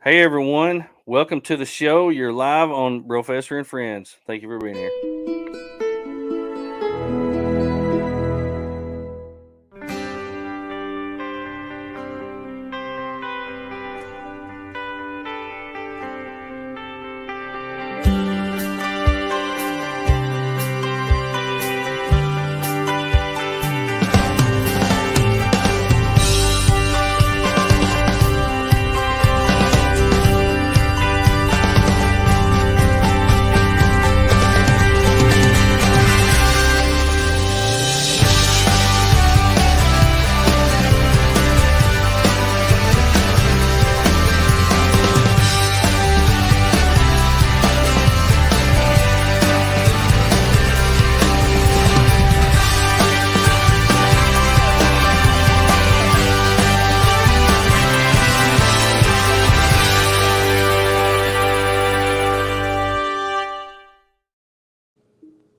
Hey everyone, welcome to the show. You're live on BROfessor and Friends. Thank you for being here.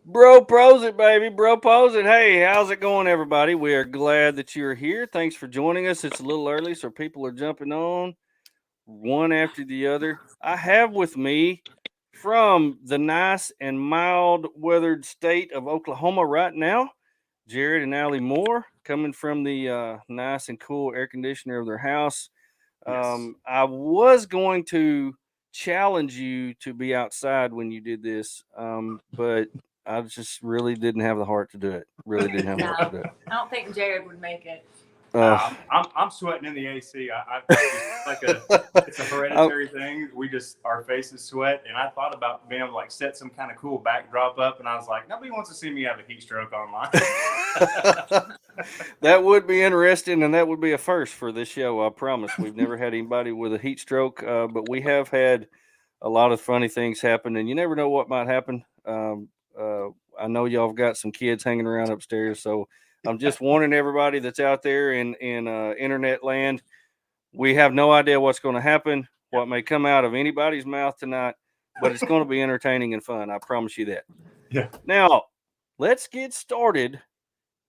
Bro, pros it, baby. Bro, pose it. Hey, how's it going, everybody? We are glad that you're here. Thanks for joining us. It's a little early, so people are jumping on one after the other. I have with me from the nice and mild weathered state of Oklahoma right now, Jared and Allie Moore, coming from the nice and cool air conditioner of their house. Yes. I was going to challenge you to be outside when you did this, but I just really didn't have the heart to do it. Really didn't have the heart to do it. I don't think Jared would make it. I'm sweating in the AC. It's a hereditary thing. Our faces sweat, and I thought about being able to set some kind of cool backdrop up, and I was like, nobody wants to see me have a heat stroke online. That would be interesting, and that would be a first for this show. I promise. We've never had anybody with a heat stroke, but we have had a lot of funny things happen, and you never know what might happen. I know y'all have got some kids hanging around upstairs, so I'm just warning everybody that's out there in internet land. We have no idea what's going to happen, what may come out of anybody's mouth tonight, but it's going to be entertaining and fun. I promise you that. Yeah. Now, let's get started.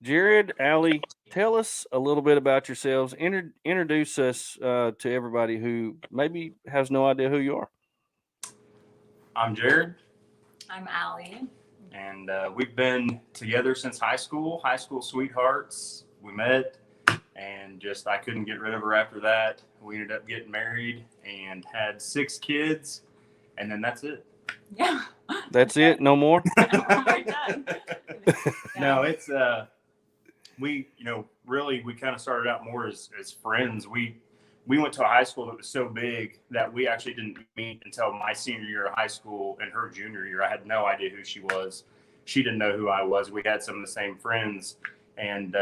Jared, Allie, tell us a little bit about yourselves. Introduce us to everybody who maybe has no idea who you are. I'm Jared, I'm Allie. and we've been together since high school sweethearts. We met, and I couldn't get rid of her after that. We ended up getting married and had 6 kids, and then that's it. Yeah. That's it? No more? We're done. No, it's we kind of started out more as friends. We went to a high school that was so big that we actually didn't meet until my senior year of high school and her junior year. I had no idea who she was. She didn't know who I was. We had some of the same friends. And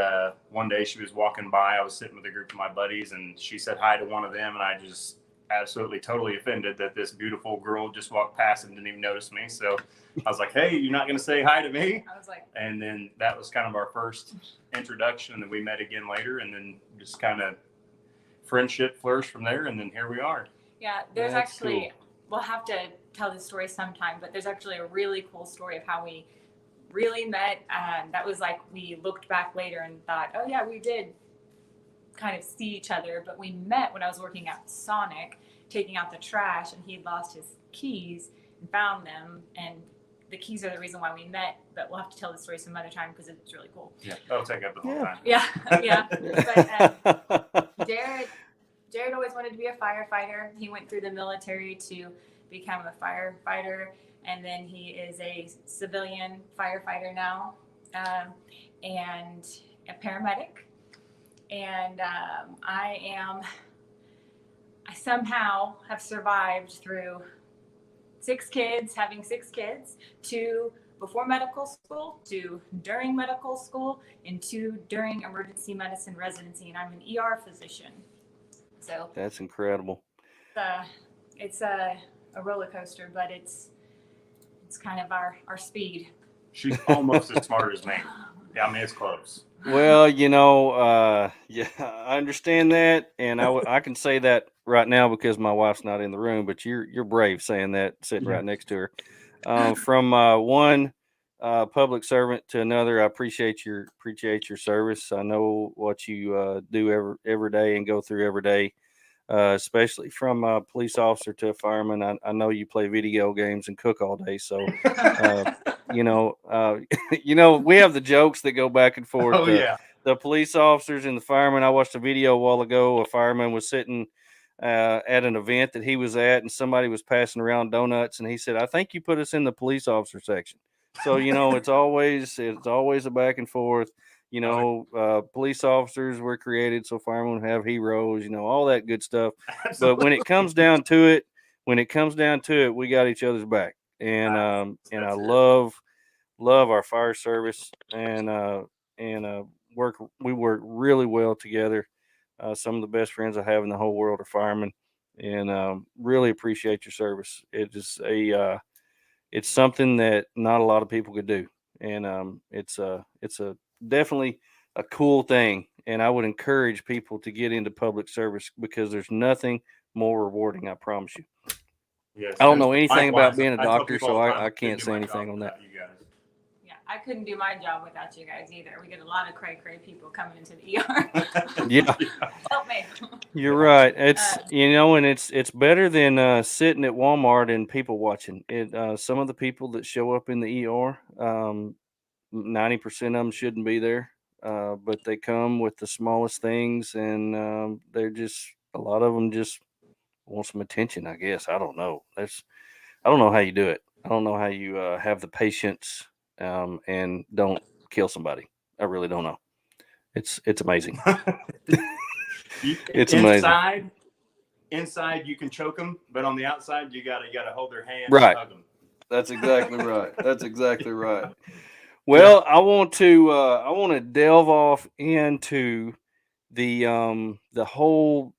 one day she was walking by. I was sitting with a group of my buddies, and she said hi to one of them. And I just absolutely totally offended that this beautiful girl just walked past and didn't even notice me. So I was like, hey, you're not going to say hi to me? I was like, and then that was kind of our first introduction. And then we met again later, and then just kind of friendship flourished from there. And then here we are. yeah, there's actually, we'll have to tell this story sometime, but there's actually a really cool story of how we really met. That was we looked back later and thought, oh yeah, we did kind of see each other, but we met when I was working at Sonic, taking out the trash, and he'd lost his keys and found them, and the keys are the reason why we met, but we'll have to tell the story some other time because it's really cool. Yeah, that'll take up the whole time. Yeah. But Jared always wanted to be a firefighter. He went through the military to become a firefighter, and then he is a civilian firefighter now, and a paramedic. And I somehow have survived through having 6 kids, 2 before medical school, 2 during medical school, and 2 during emergency medicine residency. And I'm an ER physician. So That's incredible. it's a roller coaster, but it's kind of our speed. She's almost as smart as me. Yeah, I mean, it's close. Well, yeah, I understand that, and I can say that right now because my wife's not in the room. But you're brave saying that, sitting right next to her. From one public servant to another, I appreciate your service. I know what you do every day and go through every day. especially from a police officer to a fireman. I know you play video games and cook all day, so you know, we have the jokes that go back and forth. Oh yeah. The police officers and the firemen. I watched a video a while ago. A fireman was sitting at an event that he was at, and somebody was passing around donuts, and he said, "I think you put us in the police officer section." So it's always a back and forth. Police officers were created so firemen have heroes. All that good stuff. Absolutely. But when it comes down to it, we got each other's back, and I love our fire service, and we work really well together. Some of the best friends I have in the whole world are firemen, and really appreciate your service. It's something that not a lot of people could do, and it's a definitely a cool thing. And I would encourage people to get into public service because there's nothing more rewarding. I promise you. Yes, I don't know anything about likewise, being a I tell doctor, people so all the time, I can't do say my anything job on that. without you guys. Yeah, I couldn't do my job without you guys either. We get a lot of cray people coming into the ER. Yeah. Help me. You're right. It's and it's better than sitting at Walmart and people watching. Some of the people that show up in the ER, 90% of them shouldn't be there, but they come with the smallest things, and they're just a lot of them just want some attention. I guess I don't know. I don't know how you do it. I don't know how you have the patience and don't kill somebody. I really don't know. It's amazing. It's amazing. Inside you can choke them, but on the outside you gotta hold their hand Right. and hug them. That's exactly right. That's exactly right. Well, I want to delve off into the whole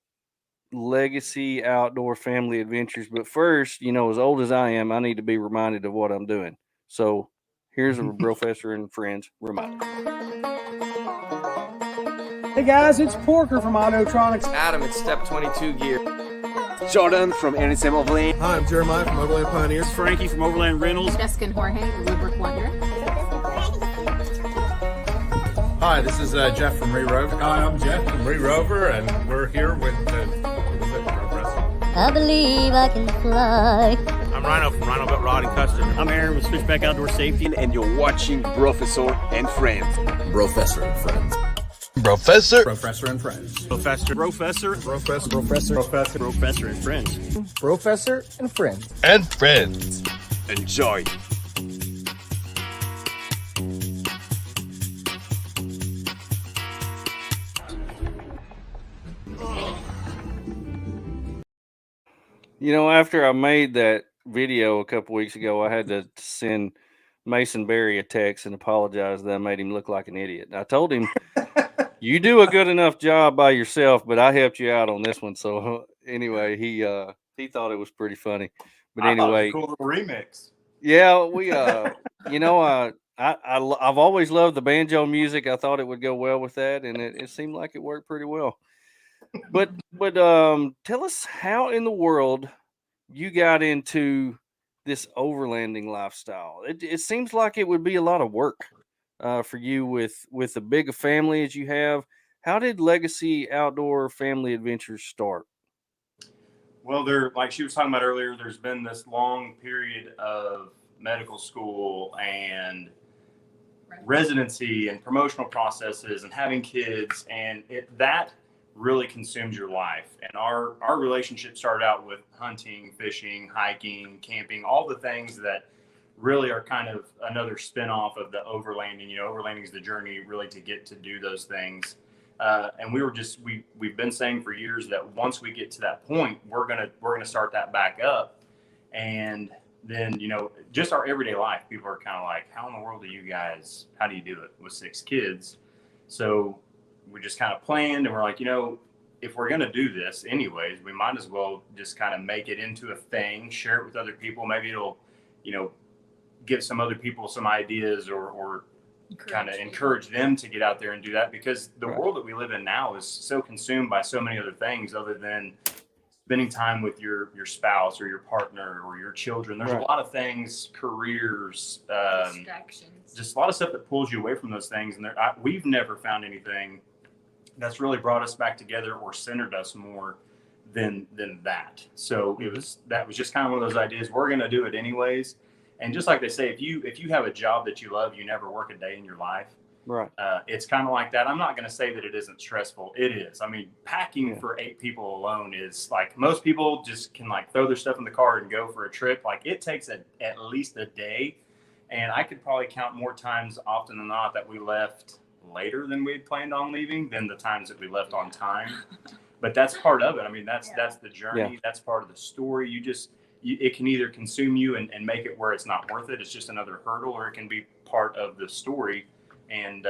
legacy outdoor family adventures. But first, as old as I am, I need to be reminded of what I'm doing. So here's a BROfessor and Friends reminder. Hey guys, it's Porker from Autotronics. Adam, it's Step 22 Gear. Jordan from NSM Overland. Hi, I'm Jeremiah from Overland Pioneers. Frankie from Overland Rentals. Jessica and Jorge, the Rubric Wonder. Hi, this is Jeff from BROfessor. Hi, I'm Jeff from BROfessor, and we're here with BROfessor. I believe I can fly. I'm Rhino from Rhino Belt Rod and Custom. I'm Aaron with Switchback Outdoor Safety. And you're watching BROfessor and Friends. BROfessor and Friends. BROfessor. BROfessor and Friends. BROfessor. BROfessor. BROfessor. BROfessor. BROfessor and Friends. BROfessor and Friends. And Friends. Enjoy. After I made that video a couple weeks ago, I had to send Mason Berry a text and apologize that I made him look like an idiot. I told him, you do a good enough job by yourself, but I helped you out on this one. So anyway, he thought it was pretty funny. But anyway, cool little remix. Yeah, we I've always loved the banjo music. I thought it would go well with that, and it seemed like it worked pretty well. But tell us how in the world you got into this overlanding lifestyle. It seems like it would be a lot of work for you with a big a family as you have. How did Legacy Outdoor Family Adventures start? Well, like she was talking about earlier, there's been this long period of medical school and residency and promotional processes and having kids, and that really consumes your life. And our relationship started out with hunting, fishing, hiking, camping, all the things that really are kind of another spin-off of the overlanding. Overlanding is the journey really to get to do those things. And we've been saying for years that once we get to that point, we're gonna start that back up. And then, just our everyday life, people are kind of like, how in the world how do you do it with 6 kids? So we just kind of planned, and we're like, if we're going to do this anyways, we might as well just kind of make it into a thing, share it with other people. Maybe it'll, give some other people some ideas or kind of encourage them to get out there and do that, because the world that we live in now is so consumed by so many other things other than spending time with your spouse or your partner or your children. There's a lot of things, careers, distractions, just a lot of stuff that pulls you away from those things. And we've never found anything that's really brought us back together or centered us more than that. So that was just kind of one of those ideas. We're going to do it anyways. And just like they say, if you have a job that you love, you never work a day in your life. Right. It's kind of like that. I'm not going to say that it isn't stressful. It is. I mean, packing for 8 people alone is like, most people just can like throw their stuff in the car and go for a trip. Like it takes at least a day. And I could probably count more times often than not that we left later than we had planned on leaving than the times that we left on time. But that's part of it. I mean, that's the journey. Yeah. That's part of the story. It can either consume you and make it where it's not worth it. It's just another hurdle, or it can be part of the story. And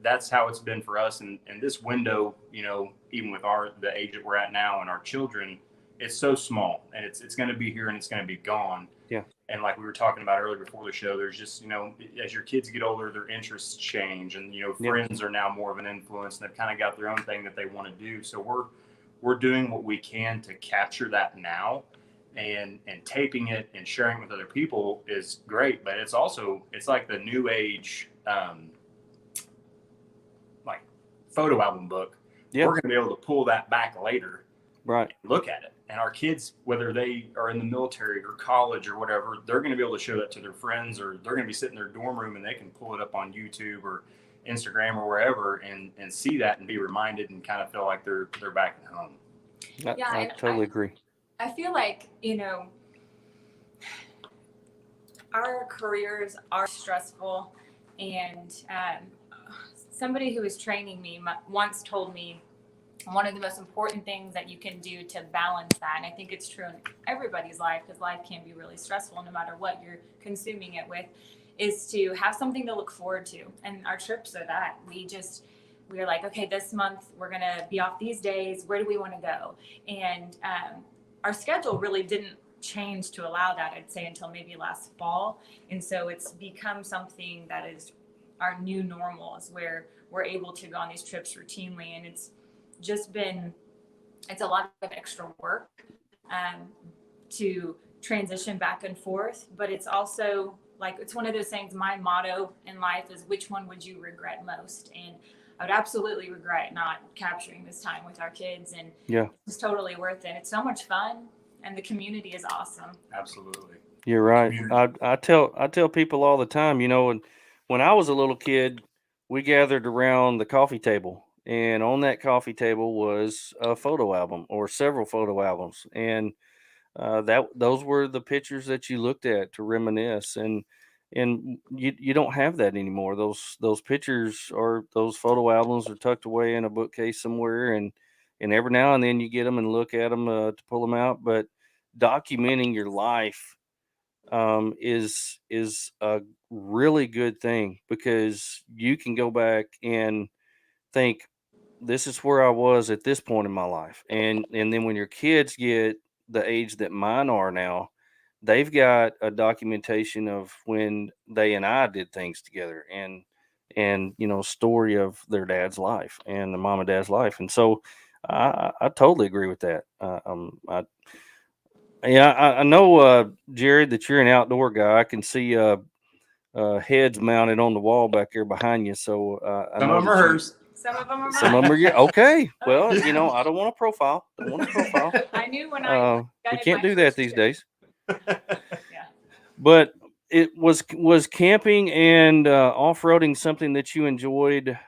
that's how it's been for us. And this window, you know, even with the age that we're at now and our children, it's so small, and it's going to be here and it's going to be gone. Yeah. And like we were talking about earlier before the show, there's just, you know, as your kids get older, their interests change, and, you know, friends are now more of an influence, and they've kind of got their own thing that they want to do. So we're doing what we can to capture that now, and taping it and sharing it with other people is great. But it's like the new age, like photo album book. Yeah. We're going to be able to pull that back later. Right. Look at it. And our kids, whether they are in the military or college or whatever, they're going to be able to show that to their friends, or they're going to be sitting in their dorm room and they can pull it up on YouTube or Instagram or wherever and see that and be reminded and kind of feel like they're back at home. I totally agree. I feel like, you know, our careers are stressful, and somebody who was training me once told me one of the most important things that you can do to balance that, and I think it's true in everybody's life, because life can be really stressful no matter what you're consuming it with, is to have something to look forward to. And our trips are that. We're like, okay, this month we're going to be off these days. Where do we want to go? And our schedule really didn't change to allow that, I'd say, until maybe last fall. And so it's become something that is our new normal, is where we're able to go on these trips routinely. And it's a lot of extra work to transition back and forth, but it's also like, it's one of those things. My motto in life is, which one would you regret most? And I would absolutely regret not capturing this time with our kids, and it's totally worth it. It's so much fun, and the community is awesome. Absolutely. You're right. I tell people all the time, you know, and when I was a little kid, we gathered around the coffee table, and on that coffee table was a photo album or several photo albums. And those were the pictures that you looked at to reminisce. And you don't have that anymore. Those pictures, or those photo albums, are tucked away in a bookcase somewhere. And every now and then you get them and look at them to pull them out. But documenting your life is a really good thing, because you can go back and think, this is where I was at this point in my life. And then when your kids get the age that mine are now, they've got a documentation of when they and I did things together, and you know, story of their dad's life and the mom and dad's life. And so I totally agree with that. I know, Jared, that you're an outdoor guy. I can see heads mounted on the wall back there behind you. So some of them are hers. Some of them are mine. Some of them are your. Okay. Well, you know, I don't want to profile. I knew when I we can't do that these days. Yeah. But it was camping and off-roading something that you enjoyed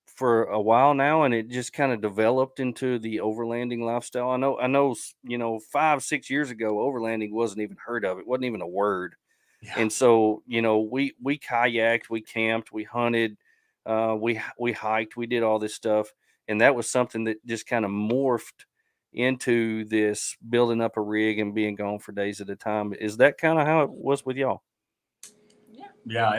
for a while now, and it just kind of developed into the overlanding lifestyle. I know, you know, 5-6 years ago, overlanding wasn't even heard of. It wasn't even a word. Yeah. And so, you know, we kayaked, we camped, we hunted, we hiked, we did all this stuff. And that was something that just kind of morphed into this building up a rig and being gone for days at a time. Is that kind of how it was with y'all? Yeah,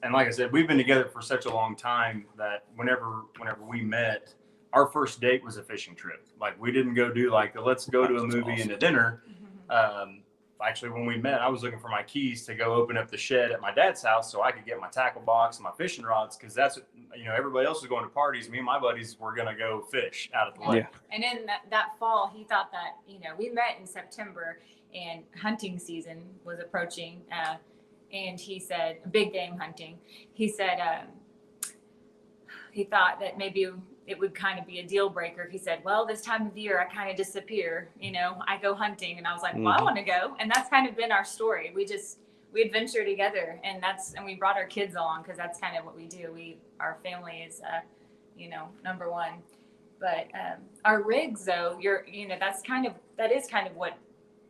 and like I said, we've been together for such a long time that whenever we met, our first date was a fishing trip. Like, we didn't go do like let's go to a movie and a dinner. Actually, when we met, I was looking for my keys to go open up the shed at my dad's house so I could get my tackle box and my fishing rods, because that's, you know, everybody else was going to parties. Me and my buddies were going to go fish out at the lake. Yeah. And in that fall, he thought that, you know, we met in September and hunting season was approaching, and he said, big game hunting. He said he thought that maybe it would kind of be a deal breaker if he said, well, this time of year, I kind of disappear. You know, I go hunting. And I was like, well, I want to go. And that's kind of been our story. We adventure together, and we brought our kids along because that's kind of what we do. Our family is, number one. But our rigs, though, that is kind of what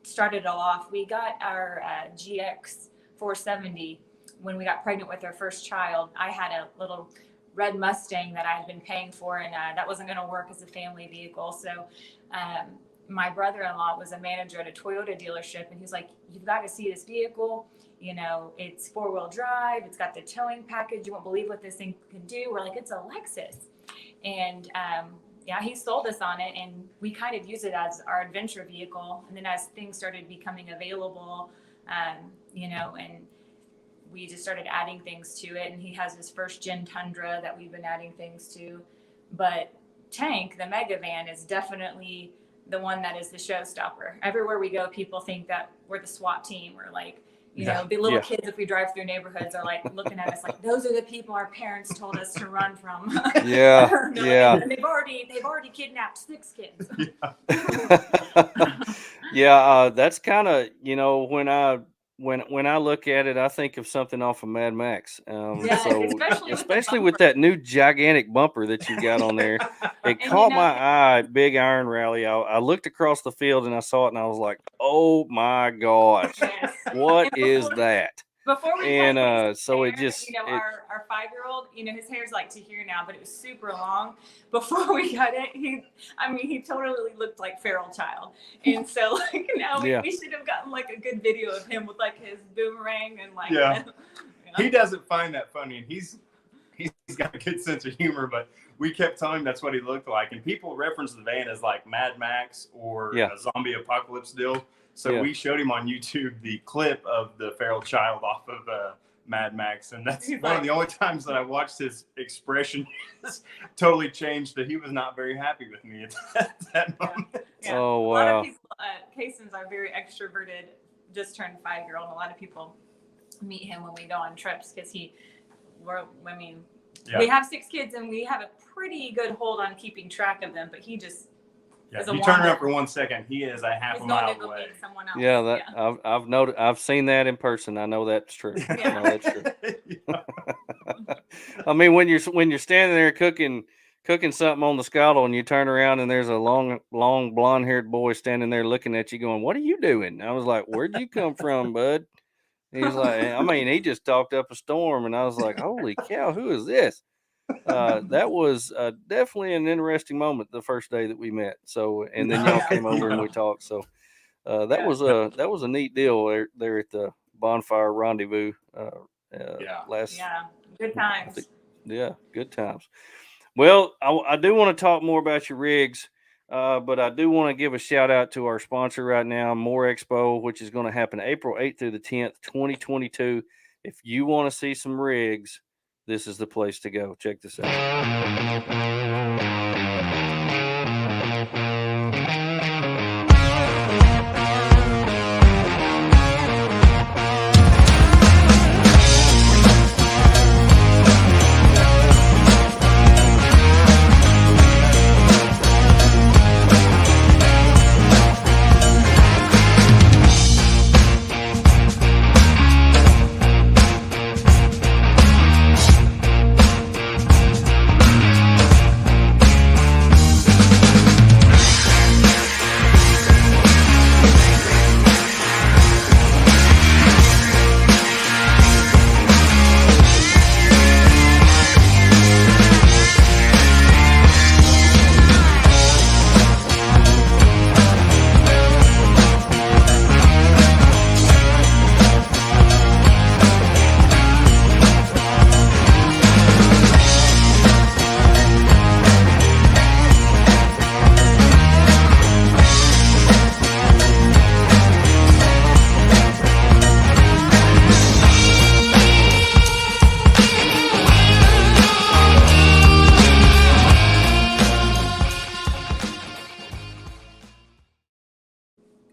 started it all off. We got our GX 470 when we got pregnant with our first child. I had a little red Mustang that I had been paying for, and that wasn't going to work as a family vehicle. So my brother-in-law was a manager at a Toyota dealership, and he's like, you've got to see this vehicle. You know, it's 4-wheel drive. It's got the towing package. You won't believe what this thing can do. We're like, it's a Lexus. And he sold us on it, and we kind of use it as our adventure vehicle. And then as things started becoming available, and we just started adding things to it. And he has his first gen Tundra that we've been adding things to. But Tank, the mega van, is definitely the one that is the showstopper. Everywhere we go, people think that we're the SWAT team, or like, the little kids, if we drive through neighborhoods, are like looking at us like, those are the people our parents told us to run from. And they've already kidnapped 6 kids. That's kind of, when I look at it, I think of something off of Mad Max. Especially with that new gigantic bumper that you got on there. It caught my eye at Big Iron Rally. I looked across the field and I saw it, and I was like, oh my gosh, what is that? Before we our 5-year-old, his hair's like to here now, but it was super long. Before we got it, he totally looked like feral child. And so now we should have gotten like a good video of him with like his boomerang and like. He doesn't find that funny, and he's got a good sense of humor, but we kept telling him that's what he looked like, and people reference the van as like Mad Max or a zombie apocalypse deal. So we showed him on YouTube the clip of the feral child off of Mad Max, and that's one of the only times that I watched his expression totally changed. That he was not very happy with me at that moment. Yeah. Oh wow! A lot of people, Kayson's our very extroverted, just turned 5-year-old. And a lot of people meet him when we go on trips because we have 6 kids and we have a pretty good hold on keeping track of them. But he just if you turn around for 1 second, he is a half a mile away. I've seen that in person. I know that's true. I know that's true. I mean, when you're standing there cooking something on the scuttle, and you turn around and there's a long blonde-haired boy standing there looking at you, going, "What are you doing?" And I was like, "Where'd you come from, bud?" And he's like, he just talked up a storm, and I was like, "Holy cow, who is this?" That was definitely an interesting moment the first day that we met. So, and then y'all came over and we talked. So that was a neat deal there at the bonfire rendezvous. Good times. Good times. Well, I do want to talk more about your rigs, but I do want to give a shout out to our sponsor right now, More Expo, which is going to happen April 8th through the 10th, 2022. If you want to see some rigs, this is the place to go. Check this out.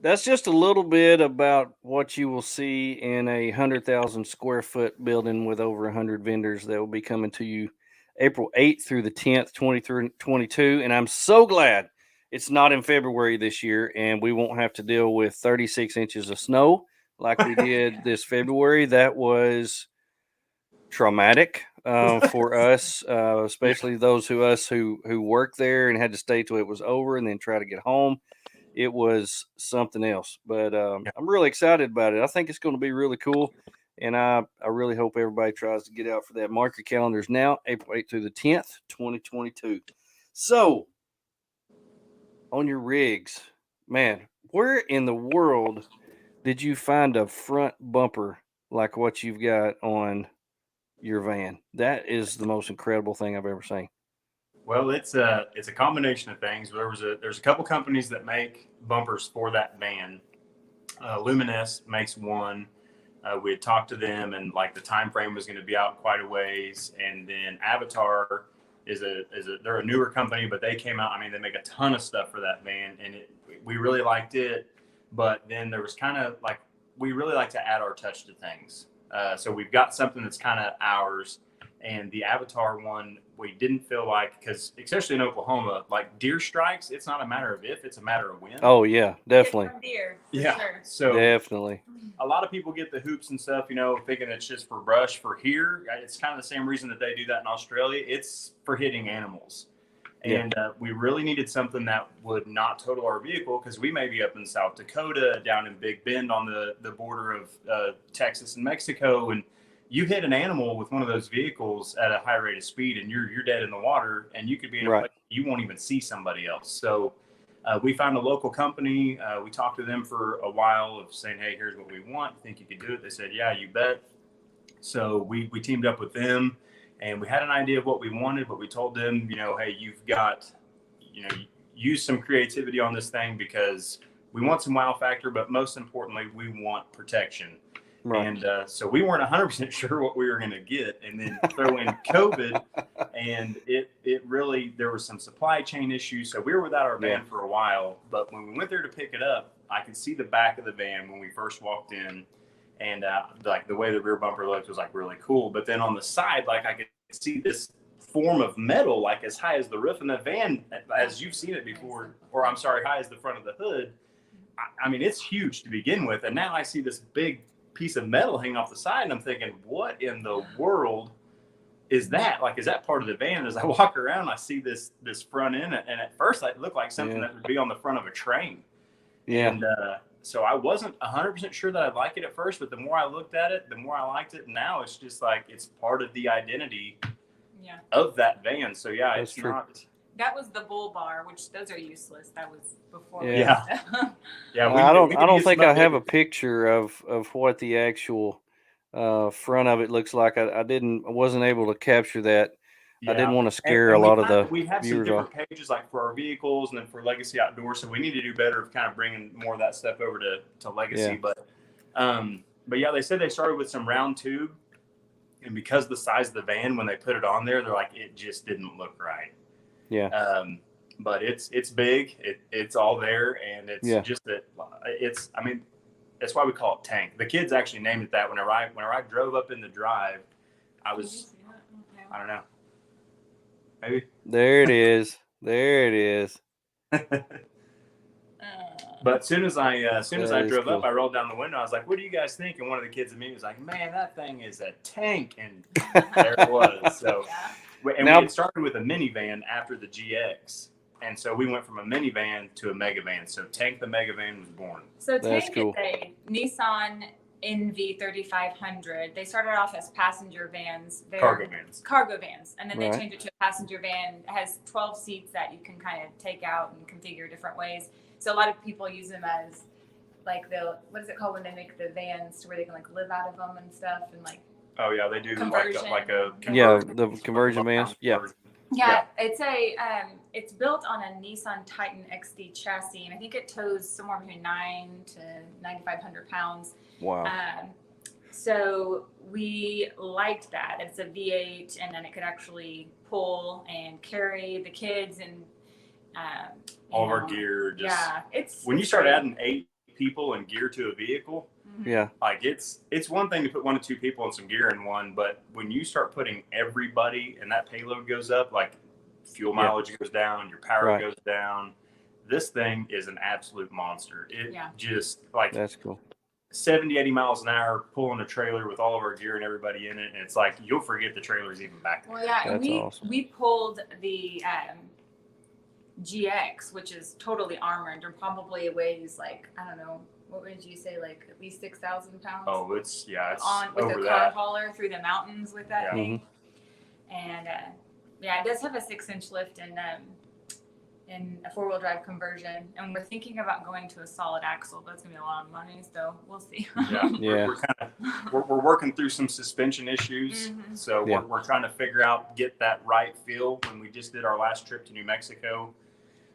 That's just a little bit about what you will see in a 100,000 square foot building with over 100 vendors that will be coming to you April 8th through the 10th, 2022. And I'm so glad it's not in February this year, and we won't have to deal with 36 inches of snow like we did this February. That was traumatic for us, especially those who work there and had to stay till it was over and then try to get home. It was something else, but I'm really excited about it. I think it's going to be really cool, and I really hope everybody tries to get out for that. Mark your calendars now, April 8th through the 10th, 2022. So, on your rigs, man, where in the world did you find a front bumper like what you've got on your van? That is the most incredible thing I've ever seen. Well, it's a combination of things. There's a couple companies that make bumpers for that van. Luminous makes one. We had talked to them, and like the time frame was going to be out quite a ways. And then Avatar they're a newer company, but they came out. I mean, they make a ton of stuff for that van, and we really liked it. But then there was kind of like, we really like to add our touch to things. So we've got something that's kind of ours. And the Avatar one, we didn't feel like, because especially in Oklahoma, like deer strikes, it's not a matter of if, it's a matter of when. Oh yeah, definitely. Deer, yeah. Sure. So definitely. A lot of people get the hoops and stuff, thinking it's just for brush. For here, it's kind of the same reason that they do that in Australia. It's for hitting animals. And we really needed something that would not total our vehicle, because we may be up in South Dakota, down in Big Bend on the border of Texas and Mexico, and you hit an animal with one of those vehicles at a high rate of speed, and you're dead in the water, and you could be in a place you won't even see somebody else. So we found a local company. We talked to them for a while of saying, hey, here's what we want. You think you could do it? They said, yeah, you bet. So we teamed up with them, and we had an idea of what we wanted, but we told them, hey, you've got, use some creativity on this thing, because we want some wow factor, but most importantly, we want protection. Right. And so we weren't 100% sure what we were going to get. And then throw in COVID, and it really, there was some supply chain issues. So we were without our van for a while. But when we went there to pick it up, I could see the back of the van when we first walked in. And like the way the rear bumper looked was like really cool. But then on the side, like I could see this form of metal, like as high as the roof in the van, as you've seen it before, or I'm sorry, high as the front of the hood. I mean, it's huge to begin with. And now I see this big piece of metal hanging off the side, and I'm thinking, what in the world is that? Like, is that part of the van? As I walk around, I see this front end, and at first it looked like something that would be on the front of a train. Yeah. And so I wasn't 100% sure that I'd like it at first, but the more I looked at it, the more I liked it. And now it's just like, it's part of the identity of that van. So yeah, that's true. That was the bull bar, which those are useless. That was before. Yeah. I don't think I have a picture of what the actual front of it looks like. I wasn't able to capture that. Yeah. I didn't want to scare a lot of the we have some viewers different off. Pages like for our vehicles and then for Legacy Outdoors. So we need to do better of kind of bringing more of that stuff over to Legacy. Yeah. But yeah, they said they started with some round tube, and because of the size of the van, when they put it on there, they're like, it just didn't look right. Yeah. But it's big. It's all there, and it's just that it's. I mean, that's why we call it tank. The kids actually named it that. Whenever I drove up in the drive, I don't know. Maybe. There it is. There it is. But as soon as I drove up, I rolled down the window. I was like, "What do you guys think?" And one of the kids immediately was like, "Man, that thing is a tank!" And there it was. So. And we had started with a minivan after the GX. And so we went from a minivan to a megavan. So Tank the Megavan was born. So Tank is a Nissan NV 3500. They started off as passenger vans. Cargo vans. And then they changed it to a passenger van. It has 12 seats that you can kind of take out and configure different ways. So a lot of people use them as like what is it called when they make the vans to where they can like live out of them and stuff and like. Oh yeah, they do the conversion vans. Yeah. Yeah, it's built on a Nissan Titan XD chassis, and I think it tows somewhere between 900 to 9,500 pounds. Wow. So we liked that. It's a V8, and then it could actually pull and carry the kids and all of our gear. It's when you start adding 8 people and gear to a vehicle. Yeah. Like it's one thing to put 1 to 2 people and some gear in one, but when you start putting everybody and that payload goes up, like fuel mileage goes down, your power goes down. This thing is an absolute monster. It just like that's cool. 70, 80 miles an hour pulling a trailer with all of our gear and everybody in it, and it's like you'll forget the trailer's even back there. Well, yeah, that's and awesome. we pulled the GX, which is totally armored and probably weighs like, I don't know, what would you say, like at least 6,000 pounds? Oh, it's on with over a car hauler through the mountains with that thing. And it does have a 6-inch lift and a 4-wheel drive conversion, and we're thinking about going to a solid axle. That's gonna be a lot of money, so we'll see. We're working through some suspension issues, so we're trying to figure out, get that right feel. When we just did our last trip to New Mexico,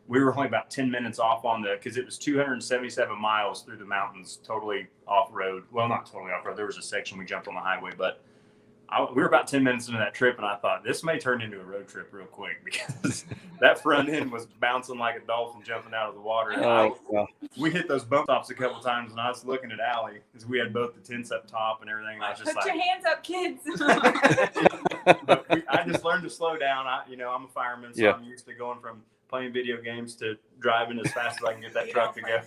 we were only about 10 minutes off because it was 277 miles through the mountains, totally off-road. Well, not totally off-road. There was a section we jumped on the highway, but we were about 10 minutes into that trip, and I thought this may turn into a road trip real quick because that front end was bouncing like a dolphin jumping out of the water. We hit those bump stops a couple times, and I was looking at Allie because we had both the tents up top and everything. And I was just Put your hands up, kids. But I just learned to slow down. I'm a fireman, so I'm used to going from playing video games to driving as fast as I can get that truck to go.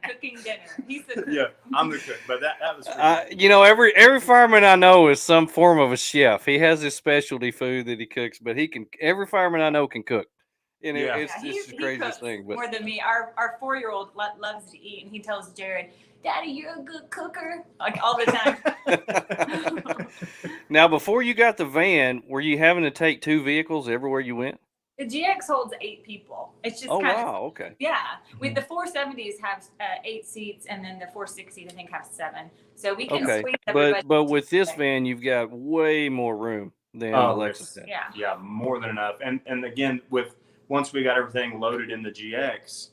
Cooking dinner. He's the cook. Yeah, I'm the cook. But that was every fireman I know is some form of a chef. He has his specialty food that he cooks, but every fireman I know can cook. And it's the craziest thing. But more than me. Our 4-year-old loves to eat, and he tells Jared, "Daddy, you're a good cooker," like all the time. Now, before you got the van, were you having to take 2 vehicles everywhere you went? The GX holds 8 people. It's just okay. Yeah. With the 470s have 8 seats, and then the 460s I think have 7. So we can squeeze everybody. But with this van, you've got way more room than the Lexus. Yeah, more than enough. And again, once we got everything loaded in the GX,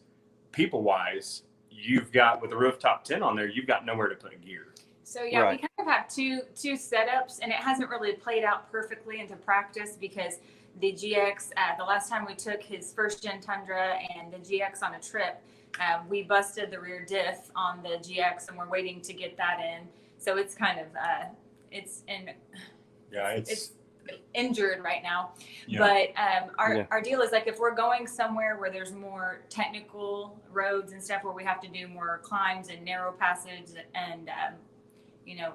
people wise, you've got with the rooftop tent on there, you've got nowhere to put gear. So we kind of have two setups, and it hasn't really played out perfectly into practice because the GX, the last time we took his first gen Tundra and the GX on a trip, we busted the rear diff on the GX, and we're waiting to get that in. So it's kind of it's injured right now. But our deal is like if we're going somewhere where there's more technical roads and stuff where we have to do more climbs and narrow passage and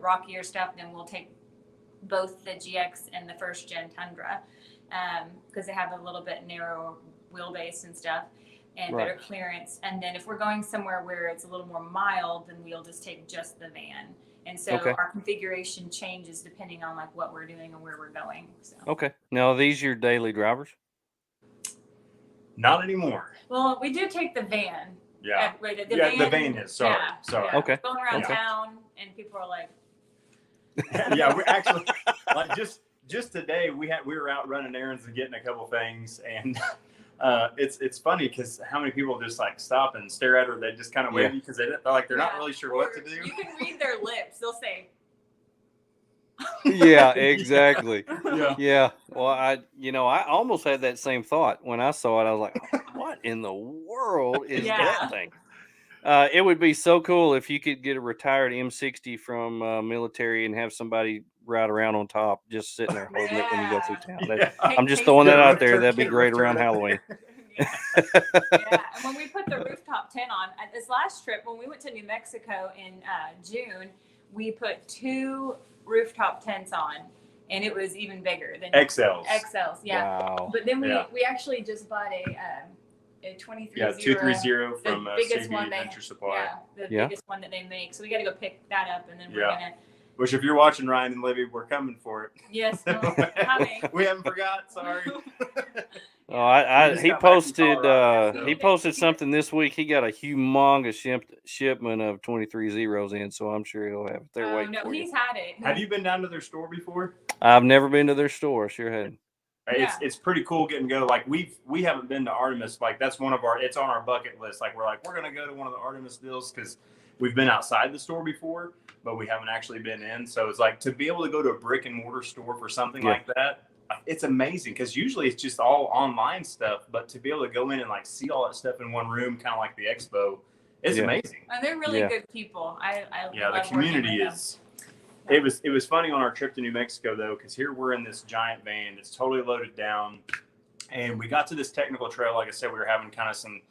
rockier stuff, then we'll take both the GX and the first gen Tundra because they have a little bit narrower wheelbase and stuff and better clearance. And then if we're going somewhere where it's a little more mild, then we'll just take just the van. And so our configuration changes depending on like what we're doing and where we're going. So. Okay. Now, are these your daily drivers? Not anymore. Well, we do take the van. Yeah. The van is. Sorry. Sorry. Yeah. Okay. Going around town, and people are like. Yeah, we actually like just today we were out running errands and getting a couple things, and it's funny because how many people just like stop and stare at her. They just kind of wave because they're not really sure what to do. You can read their lips. They'll say. Yeah, exactly. Yeah. Well, I almost had that same thought when I saw it. I was like, what in the world is that thing? It would be so cool if you could get a retired M60 from military and have somebody ride around on top, just sitting there holding it when you go through town. I'm just throwing that out there. That'd be great around Halloween. And when we put the rooftop tent on, this last trip, when we went to New Mexico in June, we put 2 rooftop tents on, and it was even bigger than XLs. Wow. But then we actually just bought a 230. Yeah, 230 from biggest CB one Adventure Supply. The biggest one that they make. So we got to go pick that up, and then we're gonna. Which, if you're watching, Ryan and Libby, we're coming for it. Yes, coming. We haven't forgot. Sorry. He posted something this week. He got a humongous shipment of 23-0s in, so I'm sure he'll have it there waiting for he's had it. Have you been down to their store before? I've never been to their store. Sure hadn't. It's pretty cool getting to go. Like we haven't been to Artemis. Like that's it's on our bucket list. Like we're gonna go to one of the Artemis deals because we've been outside the store before, but we haven't actually been in. So it's like to be able to go to a brick and mortar store for something like that. It's amazing because usually it's just all online stuff, but to be able to go in and like see all that stuff in one room, kind of like the expo, It's Yeah. amazing. And they're really Yeah. good people. I Yeah, the love community working with them. is. It was funny on our trip to New Mexico though, because here we're in this giant van. It's totally loaded down, and we got to this technical trail. Like I said, we were having kind of some.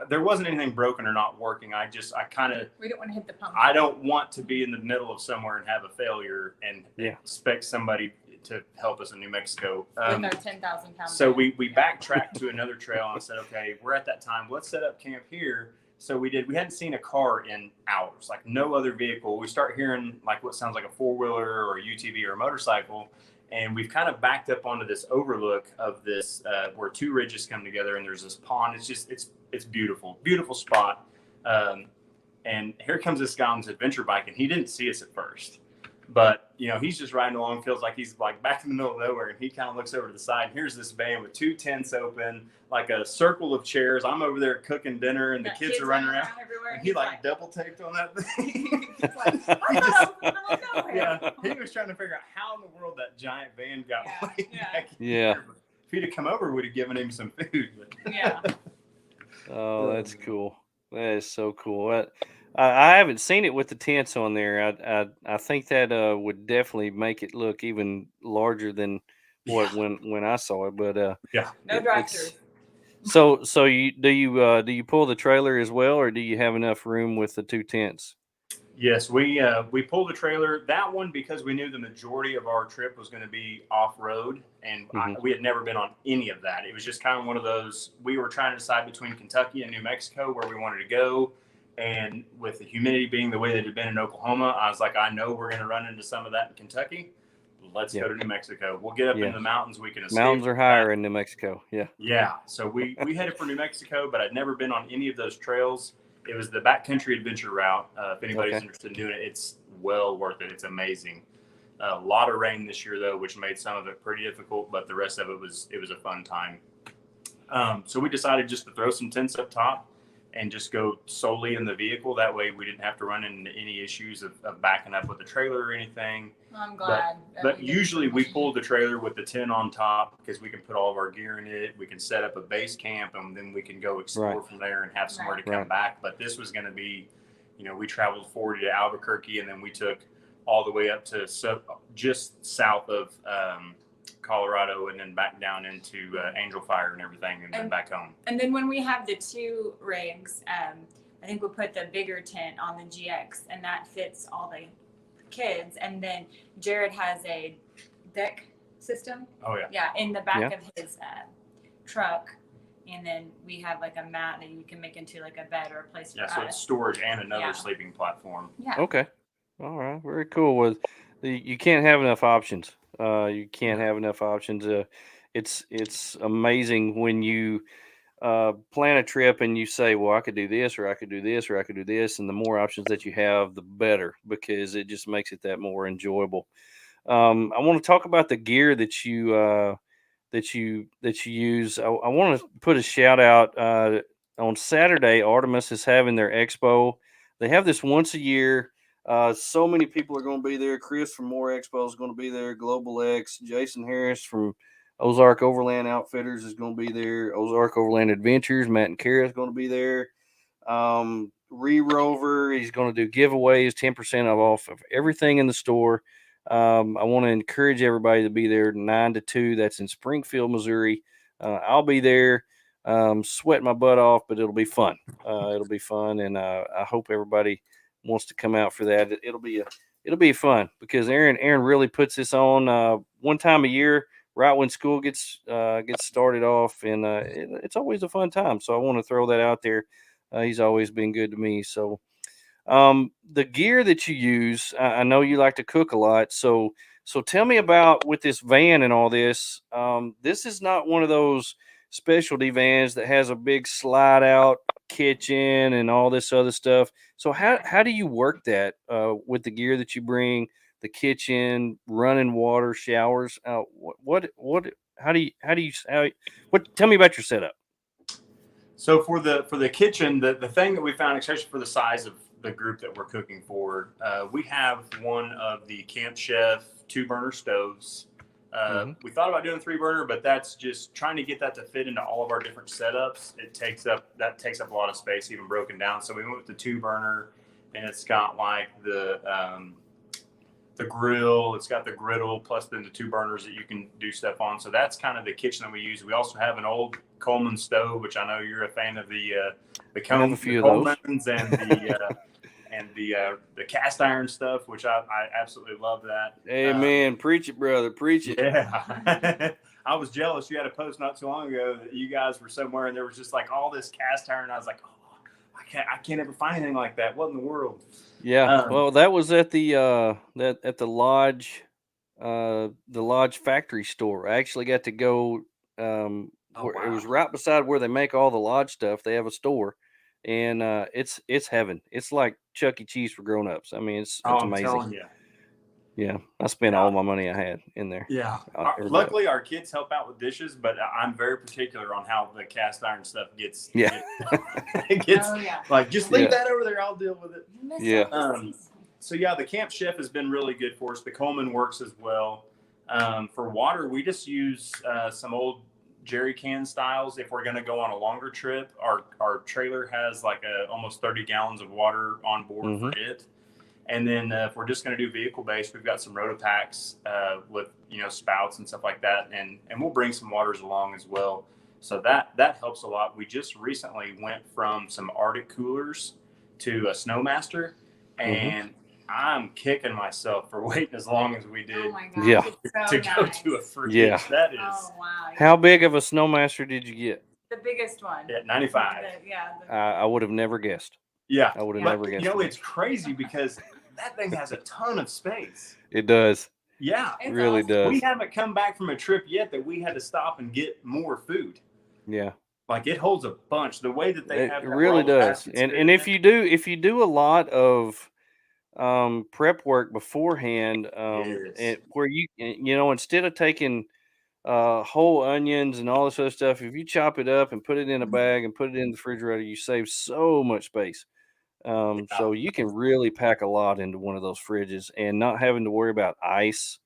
There wasn't anything broken or not working. I kind of. We don't want to hit the pump. I don't want to be in the middle of somewhere and have a failure and expect somebody to help us in New Mexico. With our 10,000 pound. So we backtracked to another trail and I said, okay, we're at that time. Let's set up camp here. So we hadn't seen a car in hours, like no other vehicle. We start hearing like what sounds like a 4-wheeler or a UTV or a motorcycle. And we've kind of backed up onto this overlook of this, where 2 ridges come together and there's this pond. It's beautiful, beautiful spot. And here comes this guy on this adventure bike and he didn't see us at first, but he's just riding along, feels like he's like back in the middle of nowhere. And he kind of looks over to the side and here's this van with 2 tents open, like a circle of chairs. I'm over there cooking dinner and the kids are running around everywhere. and he like double taped on that thing. Yeah, he was trying to figure out how in the world that giant van got way back in here. But if he'd have come over, we'd have given him some food. Yeah. Oh, that's cool. That is so cool. I haven't seen it with the tents on there. I think that would definitely make it look even larger than what when I saw it. But no drive-through. So do you pull the trailer as well, or do you have enough room with the 2 tents? Yes, we pulled the trailer, that one, because we knew the majority of our trip was going to be off-road, and we had never been on any of that. It was just kind of one of those, we were trying to decide between Kentucky and New Mexico where we wanted to go, and with the humidity being the way that it had been in Oklahoma, I was like, I know we're going to run into some of that in Kentucky. Let's go to New Mexico. We'll get up in the mountains. We can escape. Mountains are higher in New Mexico. Yeah. So we headed for New Mexico, but I'd never been on any of those trails. It was the backcountry adventure route. If anybody's interested in doing it, it's well worth it. It's amazing. A lot of rain this year, though, which made some of it pretty difficult, but the rest of it was a fun time. So we decided just to throw some tents up top and just go solely in the vehicle. That way we didn't have to run into any issues of backing up with the trailer or anything. I'm glad. But usually we pull the trailer with the tent on top because we can put all of our gear in it. We can set up a base camp and then we can go explore from there and have somewhere to come back. But this was going to be, we traveled 40 to Albuquerque and then we took all the way up to just south of Colorado and then back down into Angel Fire and everything and then back home. And then when we have the 2 rigs, I think we'll put the bigger tent on the GX and that fits all the kids. And then Jared has a deck system. Oh, yeah. Yeah, in the back of his truck. And then we have like a mat that you can make into like a bed or a place for us. So it's storage and another sleeping platform. Yeah. Okay. All right. Very cool. You can't have enough options. You can't have enough options. It's amazing when you plan a trip and you say, well, I could do this, or I could do this, or I could do this. And the more options that you have, the better, because it just makes it that more enjoyable. I want to talk about the gear that you use. I want to put a shout out on Saturday. Artemis is having their expo. They have this once a year. So many people are going to be there. Chris from More Expo is going to be there. Global X, Jason Harris from Ozark Overland Outfitters is going to be there. Ozark Overland Adventures, Matt and Kara is going to be there. Rover, he's going to do giveaways, 10% off of everything in the store. I want to encourage everybody to be there 9 to 2. That's in Springfield, Missouri. I'll be there, sweating my butt off, but it'll be fun. It'll be fun, and I hope everybody wants to come out for that. It'll be fun because Aaron really puts this on one time a year, right when school gets started off, and it's always a fun time. So I want to throw that out there. He's always been good to me. So the gear that you use, I know you like to cook a lot. So tell me about with this van and all this. This is not one of those specialty vans that has a big slide out kitchen and all this other stuff. So how do you work that with the gear that you bring, the kitchen, running water, showers? Tell me about your setup. So for the kitchen, the thing that we found, especially for the size of the group that we're cooking for, we have one of the Camp Chef 2-burner stoves. We thought about doing 3-burner, but that's just trying to get that to fit into all of our different setups. That takes up a lot of space, even broken down. So we went with the 2-burner, and it's got like the grill, it's got the griddle, plus then the 2 burners that you can do stuff on. So that's kind of the kitchen that we use. We also have an old Coleman stove, which I know you're a fan of the Colemans and the cast iron stuff, which I absolutely love that. Amen. Preach it, brother. Preach it. Yeah. I was jealous. You had a post not too long ago that you guys were somewhere and there was just like all this cast iron. I was like, oh, I can't ever find anything like that. What in the world? Yeah. Well, that was at the lodge, the Lodge factory store. I actually got to go. It was right beside where they make all the Lodge stuff. They have a store, and it's heaven. It's like Chuck E. Cheese for grown-ups. I mean, it's amazing. I'm telling you. Yeah, I spent all my money I had in there. Yeah. Luckily, our kids help out with dishes, but I'm very particular on how the cast iron stuff gets. Yeah. Like, just leave that over there. I'll deal with it. Yeah. So, yeah, the Camp Chef has been really good for us. The Coleman works as well. For water, we just use some old jerry can styles. If we're going to go on a longer trip, our trailer has like almost 30 gallons of water on board for it. And then if we're just going to do vehicle based, we've got some Rotopacks with spouts and stuff like that, and we'll bring some waters along as well. So that helps a lot. We just recently went from some Arctic coolers to a Snowmaster, and I'm kicking myself for waiting as long as we did. Oh my gosh, yeah. So go to a fridge. Yeah. That is. Oh wow. How big of a Snowmaster did you get? The biggest one. Yeah, 95. I would have never guessed. Yeah, I would have never guessed. It's crazy because that thing has a ton of space. It does. Yeah, it really does. We haven't come back from a trip yet that we had to stop and get more food. Yeah. Like, it holds a bunch. The way that they have it really does. And if you do a lot of prep work beforehand, where you instead of taking whole onions and all this other stuff, if you chop it up and put it in a bag and put it in the refrigerator, you save so much space. So you can really pack a lot into one of those fridges and not having to worry about ice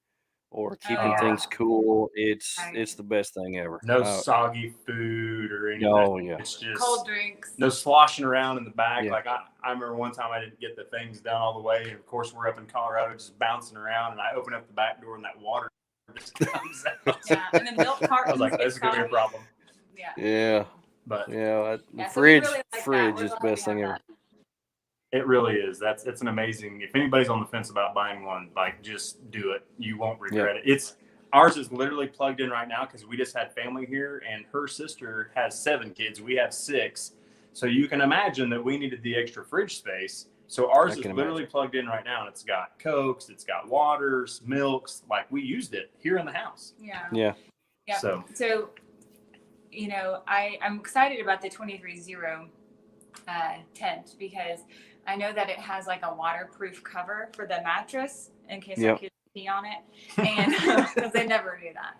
or keeping things cool. It's the best thing ever. No soggy food or anything. Oh yeah. It's just cold drinks. No sloshing around in the bag. Yeah. Like I remember one time I didn't get the things down all the way, and of course we're up in Colorado just bouncing around, and I open up the back door and that water just comes out. Yeah, and the milk cartons. I was like, this is gonna be a problem. Yeah. Yeah. But the so fridge really is the best thing ever. It really is. It's an amazing. If anybody's on the fence about buying one, like, just do it. You won't regret it. Ours is literally plugged in right now because we just had family here, and her sister has 7 kids. We have 6, so you can imagine that we needed the extra fridge space. So ours is literally plugged in right now, and it's got Cokes, it's got waters, milks. Like, we used it here in the house. Yeah. So I'm excited about the 23-0 tent because I know that it has like a waterproof cover for the mattress in case our kids pee on it, and because they never do that.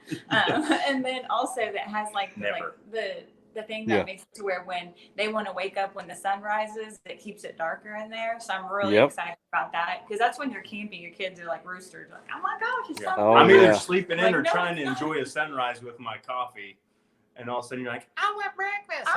And then also that has like the thing that makes it to where when they want to wake up when the sun rises, it keeps it darker in there. So I'm really excited about that because that's when you're camping, your kids are like roosters, like, oh my gosh, it's sunrise. I'm either sleeping in or trying to enjoy a sunrise with my coffee. And all of a sudden you're like, I want breakfast.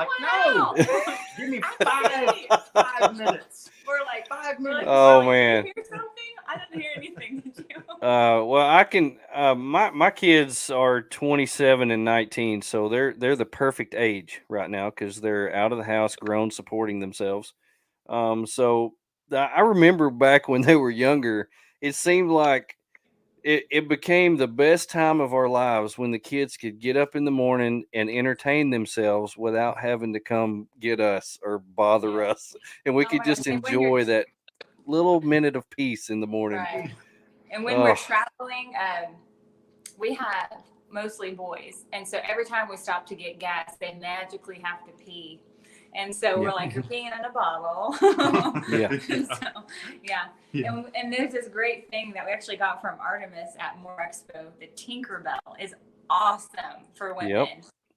Give me 5 minutes. We're like 5 minutes. Oh man. Did you hear something? I didn't hear anything. Did you? Well, I can. My kids are 27 and 19, so they're the perfect age right now because they're out of the house, grown, supporting themselves. So I remember back when they were younger, it seemed like it became the best time of our lives when the kids could get up in the morning and entertain themselves without having to come get us or bother us. And we could just enjoy that little minute of peace in the morning. Right. And when we're traveling, we have mostly boys. And so every time we stop to get gas, they magically have to pee. And so we're like, you're peeing in a bottle. And there's this great thing that we actually got from Artemis at More Expo. The Tinkerbell is awesome for women.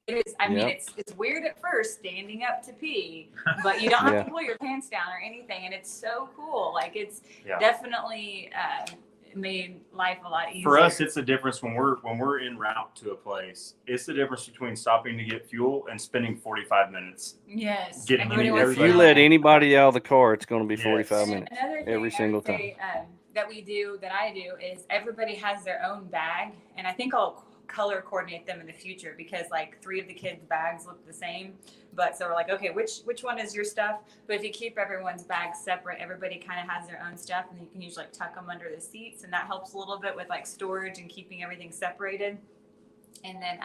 It is. I mean, it's weird at first standing up to pee, but you don't have to pull your pants down or anything. And it's so cool. Like, it's definitely made life a lot easier. For us, it's the difference when we're en route to a place. It's the difference between stopping to get fuel and spending 45 minutes. Yes. Getting Everybody wants If to you know let that. anybody out of the car, it's going to be Yes. 45 And minutes another thing every I single would time. say, that I do is everybody has their own bag, and I think I'll color coordinate them in the future because like 3 of the kids' bags look the same. But so we're like, okay, which one is your stuff? But if you keep everyone's bags separate, everybody kind of has their own stuff, and you can usually like tuck them under the seats, and that helps a little bit with like storage and keeping everything separated. And then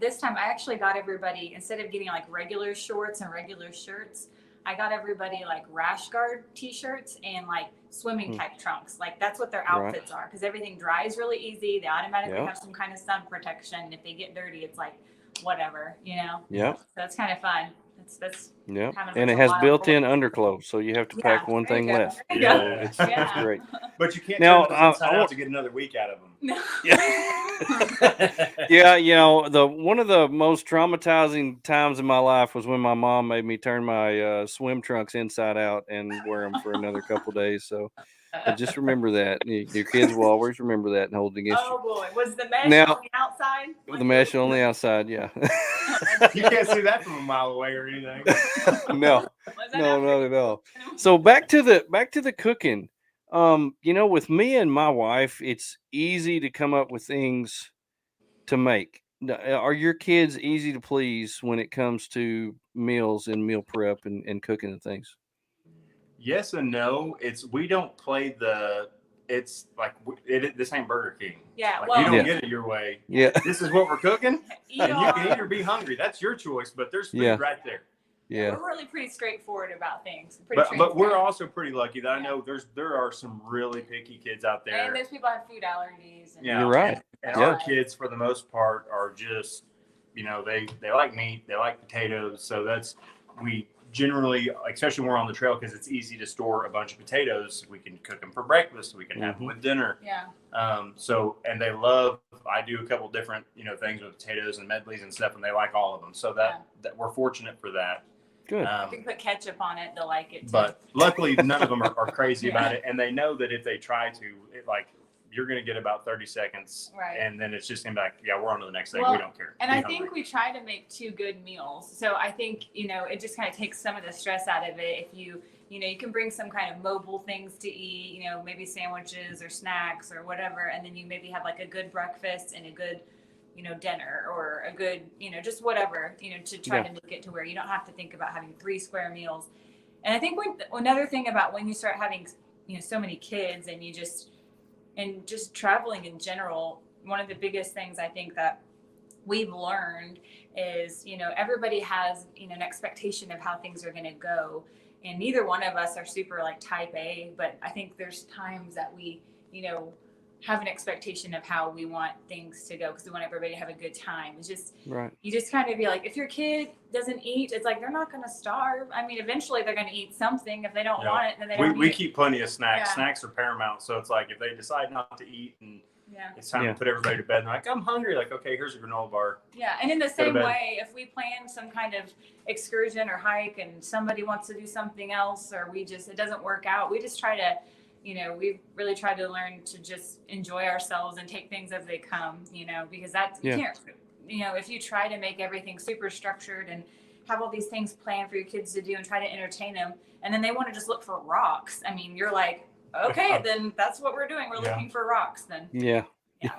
this time I actually got everybody, instead of getting like regular shorts and regular shirts, I got everybody like rash guard t-shirts and like swimming type trunks. Like that's what their outfits are, because everything dries really easy. They automatically have some kind of sun protection. If they get dirty, it's like whatever, you know. Yep. So that's kind of fun. That's Yep. having And it such a has wild built-in boy. underclothes, so you have to pack one there you thing go. less. There you So go. it's Yeah. great. But you can't Now, turn those inside I out want- to get another week out of them. No. Yeah, you know, one of the most traumatizing times in my life was when my mom made me turn my swim trunks inside out and wear them for another couple days. So just remember that. Your kids will always remember that and hold it against Oh boy, was the mesh Now- on the outside? you. The mesh on the outside, yeah. You can't see that from a mile away or anything. No, not at all. So back to the cooking. You know, with me and my wife, it's easy to come up with things to make. Are your kids easy to please when it comes to meals and meal prep and cooking and things? Yes and no. We don't play it's like this ain't Burger King. Yeah, Like, well, you don't get it your way. Yeah. This is what we're cooking, Eat and you all. can eat or be hungry. That's your choice, but there's food Yeah. right there. Yeah. We're really pretty straightforward about things. Pretty But we're transparent. also pretty lucky that I know there are some really picky kids out there. And those people have food allergies. And Yeah, You're right. And Yeah. our kids, for the most part, are just, you know, they like meat, they like potatoes. So we generally, especially when we're on the trail, because it's easy to store a bunch of potatoes. We can cook them for breakfast. We can have them with dinner. Yeah. And they I do a couple different, you know, things with potatoes and medleys and stuff, and they like all of them. So that we're fortunate for that. Good. If you put ketchup on it, they'll like it too. But luckily, none of them are crazy Yeah. about it, and they know that if they try to, you're going to get about 30 seconds, Right. and then it's just going to be like, yeah, we're on to the next thing. Well, We don't care. And Be I hungry. think we try to make 2 good meals. So I think, you know, it just kind of takes some of the stress out of it. If you know, you can bring some kind of mobile things to eat, you know, maybe sandwiches or snacks or whatever. And then you maybe have like a good breakfast and a good, you know, dinner or a good, you know, just whatever, you know, to try to make it to where you don't have to think about having 3 square meals. And I think another thing about when you start having, you know, so many kids and just traveling in general, one of the biggest things I think that we've learned is, you know, everybody has, you know, an expectation of how things are going to go. And neither one of us are super like type A, but I think there's times that we, you know, have an expectation of how we want things to go because we want everybody to have a good time. It's just, Right. you just kind of be like, if your kid doesn't eat, it's like, they're not going to starve. I mean, eventually they're going to eat something. If they don't want it, then they don't we eat it. keep plenty of snacks. Yeah. Snacks are paramount. So it's like if they decide not to eat and Yeah. it's time to put everybody to bed, and they're like, I'm hungry. Like, okay, here's a granola bar. Yeah, and in the to same bed. way, if we plan some kind of excursion or hike and somebody wants to do something else or it doesn't work out, we just try to, you know, we've really tried to learn to just enjoy ourselves and take things as they come, you know, because you can't, you know, if you try to make everything super structured and have all these things planned for your kids to do and try to entertain them, and then they want to just look for rocks. I mean, you're like, okay, then that's what we're doing. We're looking for rocks then. Yeah. Yeah.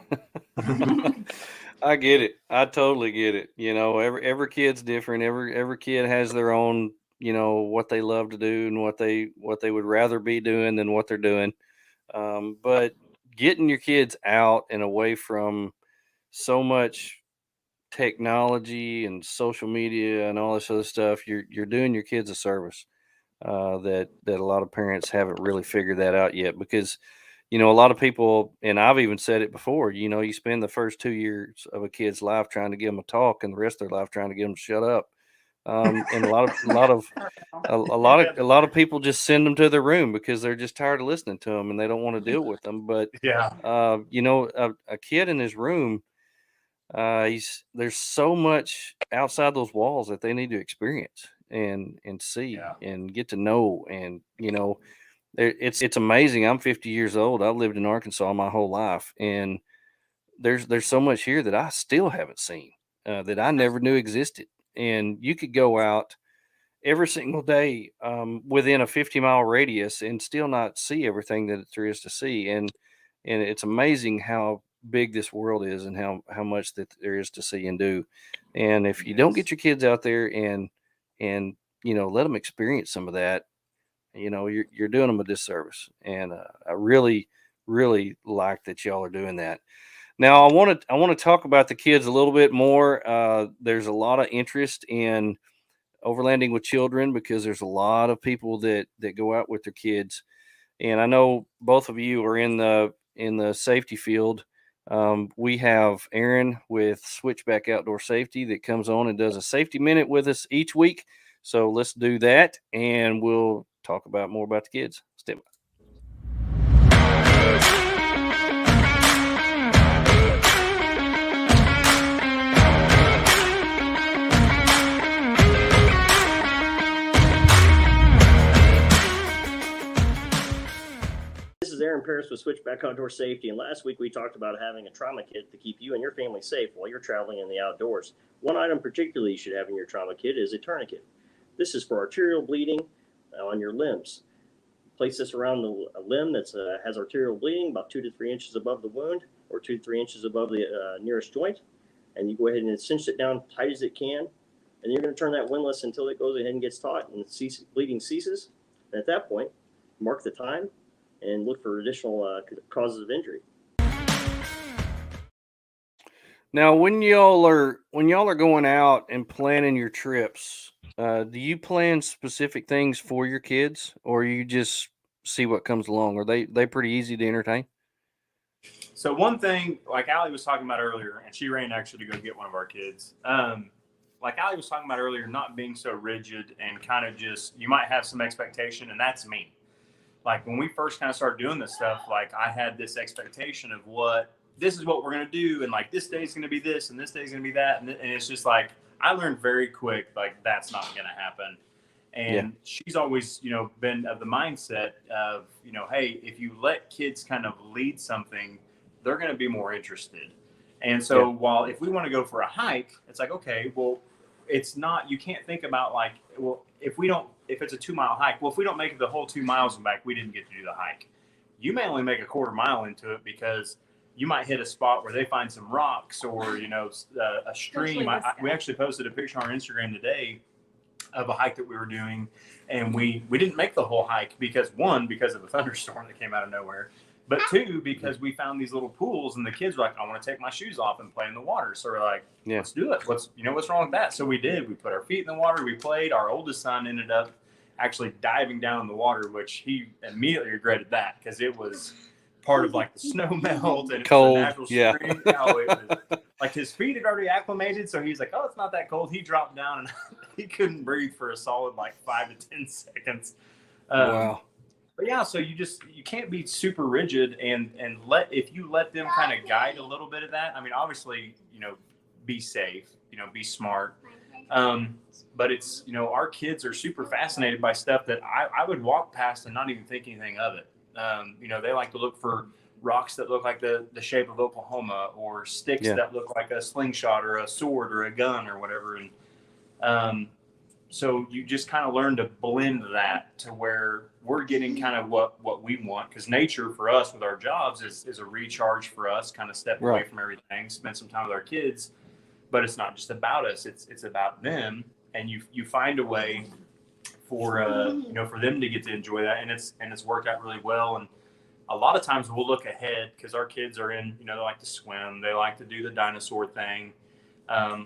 I get it. I totally get it. You know, every kid's different. Every kid has their own, you know, what they love to do and what they would rather be doing than what they're doing. But getting your kids out and away from so much technology and social media and all this other stuff, you're doing your kids a service. That a lot of parents haven't really figured that out yet, because you know, a lot of people, and I've even said it before, you know, you spend the first 2 years of a kid's life trying to get them a talk and the rest of their life trying to get them to shut up. And a lot of people just send them to their room because they're just tired of listening to them and they don't want to deal with them. But, you know, a kid in his room, there's so much outside those walls that they need to experience and see and get to know. And, you know, It's amazing. I'm 50 years old. I lived in Arkansas my whole life, and there's so much here that I still haven't seen, that I never knew existed. And you could go out every single day within a 50-mile radius and still not see everything that there is to see. And it's amazing how big this world is and how much that there is to see and do. And if you don't get your kids out there and let them experience some of that, you're doing them a disservice. And I really like that y'all are doing that. Now, I want to talk about the kids a little bit more. There's a lot of interest in overlanding with children because there's a lot of people that go out with their kids, and I know both of you are in the safety field. We have Aaron with Switchback Outdoor Safety that comes on and does a safety minute with us each week. So let's do that, and we'll talk about more about the kids. Step by. This is Aaron Paris with Switchback Outdoor Safety, and last week we talked about having a trauma kit to keep you and your family safe while you're traveling in the outdoors. One item particularly you should have in your trauma kit is a tourniquet. This is for arterial bleeding on your limbs. Place this around a limb that has arterial bleeding about 2 to 3 inches above the wound or 2 to 3 inches above the nearest joint, and you go ahead and cinch it down tight as it can, and you're going to turn that windlass until it goes ahead and gets taut and bleeding ceases. And at that point, mark the time and look for additional causes of injury. Now, when y'all are going out and planning your trips, do you plan specific things for your kids, or you just see what comes along? Are they pretty easy to entertain? So one thing, like Allie was talking about earlier, and she ran actually to go get one of our kids. Like Allie was talking about earlier, not being so rigid and kind of just, you might have some expectation, and that's me. Like when we first kind of started doing this stuff, like I had this expectation of this is what we're going to do. And like this day's going to be this and this day's going to be that. And it's just like, I learned very quick, like that's not going to happen. And she's always, been of the mindset of, hey, if you let kids kind of lead something, they're going to be more interested. And so while if we want to go for a hike, it's like, okay, well, it's not, you can't think about like, well, if it's a 2-mile hike, well, if we don't make it the whole 2 miles and back, we didn't get to do the hike. You may only make a 1/4 mile into it because you might hit a spot where they find some rocks or, a stream. We actually posted a picture on our Instagram today of a hike that we were doing, and we didn't make the whole hike because of a thunderstorm that came out of nowhere, but 2, because we found these little pools and the kids were like, I want to take my shoes off and play in the water. So we're like, let's do it. What's wrong with that? So we did. We put our feet in the water. We played. Our oldest son ended up actually diving down in the water, which he immediately regretted that because it was part of like the snow melt and cold. It was a natural spring. It was like his feet had already acclimated. So he's like, oh, it's not that cold. He dropped down and he couldn't breathe for a solid like 5 to 10 seconds. Wow. But yeah, so you can't be super rigid and if you let them kind of guide a little bit of that. I mean, obviously, be safe, be smart. But it's, our kids are super fascinated by stuff that I would walk past and not even think anything of it. They like to look for rocks that look like the shape of Oklahoma or sticks that look like a slingshot or a sword or a gun or whatever. And so you just kind of learn to blend that to where we're getting kind of what we want. Because nature for us with our jobs is a recharge for us, kind of step away from everything, spend some time with our kids. But it's not just about us; it's about them. And you find a way for for them to get to enjoy that, and it's worked out really well. And a lot of times we'll look ahead because our kids are in, they like to swim, they like to do the dinosaur thing.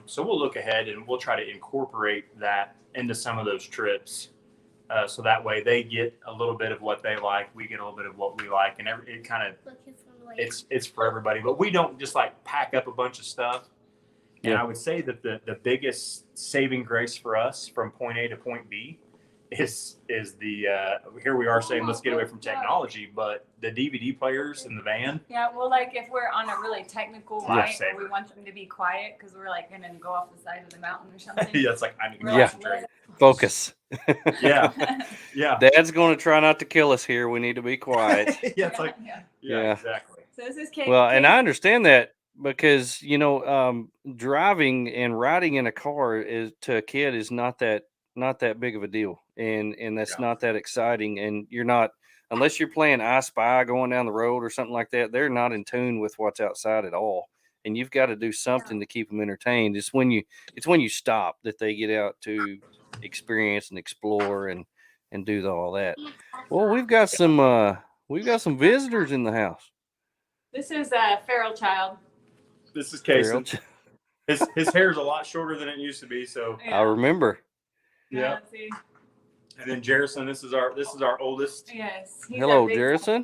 So we'll look ahead and we'll try to incorporate that into some of those trips. So that way they get a little bit of what they like, we get a little bit of what we like, and it kind of it's for everybody. But we don't just like pack up a bunch of stuff. And I would say that the biggest saving grace for us from point A to point B is the here we are saying let's get away from technology, but the DVD players in the van. Yeah, well, like if we're on a really technical ride and we want them to be quiet because we're like going to go off the side of the mountain or something. Yeah, it's like I need to concentrate. Focus. Yeah. Yeah. Dad's going to try not to kill us here. We need to be quiet. Yeah, it's like, Yeah. exactly. So this is Kate. Well, and I understand that because, you know, driving and riding in a car is to a kid is not that big of a deal. And that's not that exciting. And you're not, unless you're playing I Spy going down the road or something like that, they're not in tune with what's outside at all. And you've got to do something to keep them entertained. It's when you stop that they get out to experience and explore and do all that. Well, we've got some visitors in the house. This is a feral child. This is Kason. His hair is a lot shorter than it used to be. So I remember. Yeah. See. And then Jerrison, this is our oldest. Yes. Hello, Jerrison.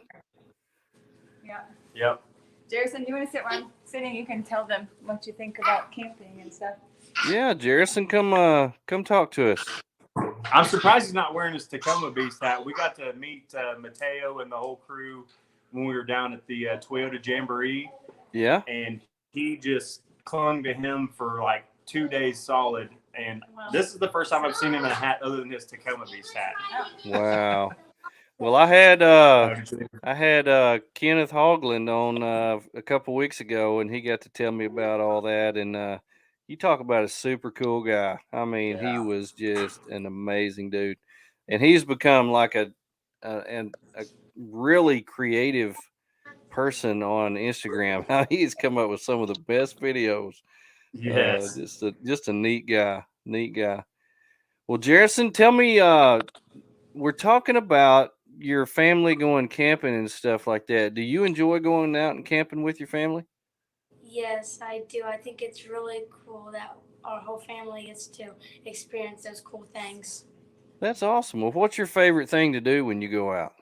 Yeah. Yep. Jerrison, do you want to sit where I'm sitting? You can tell them what you think about camping and stuff. Yeah, Jerrison, come talk to us. I'm surprised he's not wearing his Tacoma Beast hat. We got to meet Mateo and the whole crew when we were down at the Toyota Jamboree. Yeah. And he just clung to him for like 2 days solid. And this is the first time I've seen him in a hat other than his Tacoma Beast hat. Wow. Well, I had Kenneth Hogland on a couple weeks ago, and he got to tell me about all that. And you talk about a super cool guy. I mean, he was just an amazing dude, and he's become like a really creative person on Instagram. He's come up with some of the best videos. Yes. Just a neat guy. Well, Jerrison, tell me, we're talking about your family going camping and stuff like that. Do you enjoy going out and camping with your family? Yes, I do. I think it's really cool that our whole family gets to experience those cool things. That's awesome. Well, what's your favorite thing to do when you go out?